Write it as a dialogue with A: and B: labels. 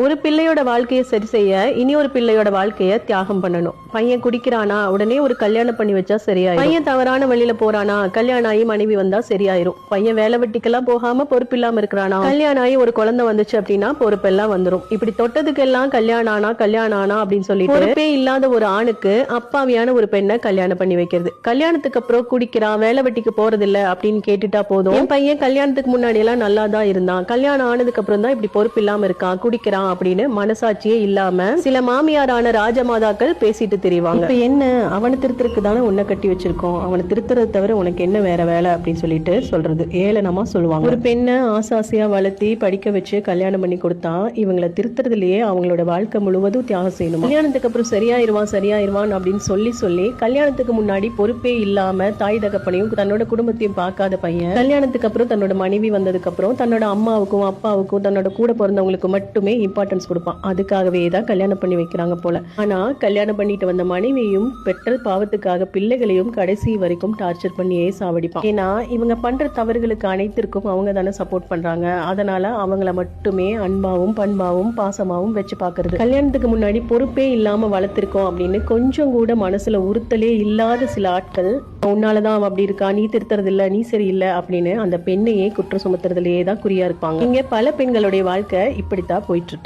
A: ஒரு பிள்ளையோட வாழ்க்கையை சரி செய்ய இனி ஒரு பிள்ளையோட வாழ்க்கைய தியாகம் பண்ணணும். பையன் குடிக்கிறானா, உடனே ஒரு கல்யாணம் பண்ணி வச்சா சரியாயிரும். பையன் தவறான வழியில போறானா, கல்யாணம் ஆகி மனைவி வந்தா சரியாயிரும். பையன் வேலை வெட்டிக்கெல்லாம் போகாம பொறுப்பு இல்லாம இருக்கிறானா, கல்யாணம் ஆகி ஒரு குழந்தை வந்துச்சு அப்படின்னா பொறுப்பெல்லாம் வந்துரும். இப்படி தொட்டதுக்கெல்லாம் கல்யாணம் ஆனா அப்படின்னு சொல்லிட்டு பொறுப்பே இல்லாத ஒரு ஆணுக்கு அப்பாவியான ஒரு பெண்ணை கல்யாணம் பண்ணி வைக்கிறது. கல்யாணத்துக்கு அப்புறம் குடிக்கிறான், வேலை வெட்டிக்கு போறது இல்ல அப்படின்னு கேட்டுட்டா போதும், என் பையன் கல்யாணத்துக்கு முன்னாடி எல்லாம் நல்லா தான் இருந்தான், கல்யாணம் ஆனதுக்கு அப்புறம் தான் இப்படி பொறுப்பு இல்லாம இருக்கான், குடிக்கிறான் அப்படின்னு மனசாட்சியே இல்லாம சில மாமியாரான ராஜமாதாக்கள் பேசிட்டு தெரிவாங்க. இப்ப என்ன, அவனை திருத்தருக்கு தானே உன்னை கட்டி வச்சிருக்கோம், அவனை திருத்துறதை தவிர உனக்கு என்ன வேற வேலை அப்படின்னு சொல்லிட்டு சொல்றது ஏளனமா சொல்லுவாங்க. ஒரு பெண்ணை ஆசாசியா வளர்த்தி படிக்க வச்சு கல்யாணம் பண்ணி கொடுத்தா இவங்களை திருத்துறதுலயே அவங்களோட வாழ்க்கை முழுவதும் தியாகம் செய்யணும். கல்யாணத்துக்கு அப்புறம் சரியாயிருவான் அப்படின்னு சொல்லி கல்யாணத்துக்கு முன்னாடி பொறுப்பே இல்லாம தாய் தகப்பனையும் தன்னோட குடும்பத்தையும் பார்க்காத பையன் கல்யாணத்துக்கு அப்புறம் தன்னோட மனைவி வந்ததுக்கு அப்புறம் தன்னோட அம்மாவுக்கும் அப்பாவுக்கும் தன்னோட கூட பிறந்தவங்களுக்கு மட்டுமே இம்பார்ட்டன்ஸ் கொடுப்பான். அதுக்காகவே தான் கல்யாணம் பண்ணி வைக்கிறாங்க போல. ஆனா கல்யாணம் பண்ணிட்டு வந்த மனைவியும் பெற்ற பாவத்துக்காக பிள்ளைகளையும் கடைசி வரைக்கும் டார்ச்சர் பண்ணியே சாவடிப்பான். ஏன்னா இவங்க பண்ற தவறுகளுக்கு அனைத்திற்கும் அவங்க தானே சப்போர்ட் பண்றாங்க. அதனால அவங்கள மட்டுமே அன்பாவும் பண்பாவும் பாசமாவும் வச்சு பாக்குறது. கல்யாணத்துக்கு முன்னாடி பொறுப்பே இல்லாம வளர்த்திருக்கோம் அப்படின்னு கொஞ்சம் கூட மனசுல உறுத்தலே இல்லாத சில ஆட்கள் உன்னாலதான் அவன் அப்படி இருக்கா, நீ திருத்துறது இல்ல, நீ சரியில்லை அப்படின்னு அந்த பெண்ணையே குற்றம் சுமத்துறதுலயே தான் குறியா இருப்பாங்க. இங்க பல பெண்களுடைய வாழ்க்கை இப்படித்தான் போயிட்டு இருக்கு.